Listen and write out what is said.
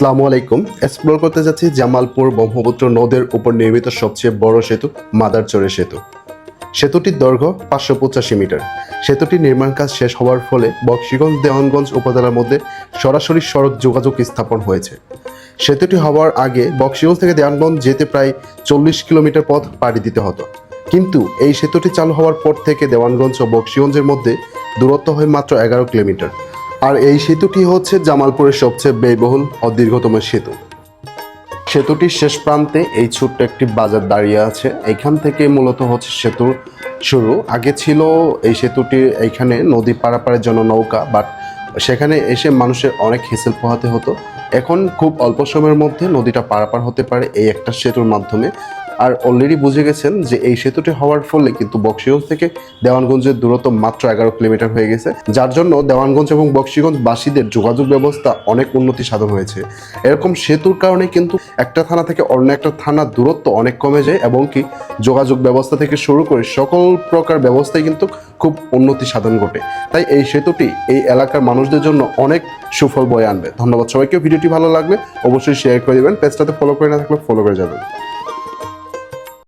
আসসালামু আলাইকুম। এক্সপ্লোর করতে যাচ্ছি জামালপুর ব্রহ্মপুত্র নদের উপর নির্মিত সবচেয়ে বড় সেতু মাদারচরের সেতু। সেতুটির দৈর্ঘ্য 585 মিটার। সেতুটির নির্মাণ কাজ শেষ হওয়ার ফলে বকশীগঞ্জ দেওয়ানগঞ্জ উপজেলার মধ্যে সরাসরি সড়ক যোগাযোগ স্থাপন হয়েছে। সেতুটি হওয়ার আগে বকশীগঞ্জ থেকে দেওয়ানগঞ্জ যেতে প্রায় 40 কিলোমিটার পথ পাড়ি দিতে হতো, কিন্তু এই সেতুটি চালু হওয়ার পর থেকে দেওয়ানগঞ্জ ও বকশীগঞ্জের মধ্যে দূরত্ব হয় মাত্র 11 কিলোমিটার। আর এই সেতুটি হচ্ছে জামালপুরের সবচেয়ে ব্যয়বহুল ও দীর্ঘতম সেতু। সেতুটির শেষ প্রান্তে এই ছোট্ট একটি বাজার দাঁড়িয়ে আছে। এখান থেকে মূলত হচ্ছে সেতুর শুরু। আগে ছিল এই সেতুটি এইখানে নদী পারাপারের জন্য নৌকা, বাট সেখানে এসে মানুষের অনেক হেসেল পোহাতে হতো। এখন খুব অল্প সময়ের মধ্যে নদীটা পারাপার হতে পারে এই একটা সেতুর মাধ্যমে। আর অলরেডি বুঝে গেছেন যে এই সেতুটি হওয়ার ফলে কিন্তু বকশীগঞ্জ থেকে দেওয়ানগঞ্জের দূরত্ব মাত্র 11 কিলোমিটার হয়ে গেছে, যার জন্য দেওয়ানগঞ্জ এবং বকশীগঞ্জ বাসীদের যোগাযোগ ব্যবস্থা অনেক উন্নতি সাধন হয়েছে। এরকম সেতুর কারণে কিন্তু একটা থানা থেকে অন্য একটা থানার দূরত্ব অনেক কমে যায় এবং কি যোগাযোগ ব্যবস্থা থেকে শুরু করে সকল প্রকার ব্যবস্থায় কিন্তু খুব উন্নতি সাধন ঘটে। তাই এই সেতুটি এই এলাকার মানুষদের জন্য অনেক সুফল বয়ে আনবে। ধন্যবাদ সবাইকে। ভিডিওটি ভালো লাগলে অবশ্যই শেয়ার করে দেবেন, পেজটাতে ফলো করে না থাকলে ফলো করে যাবেন।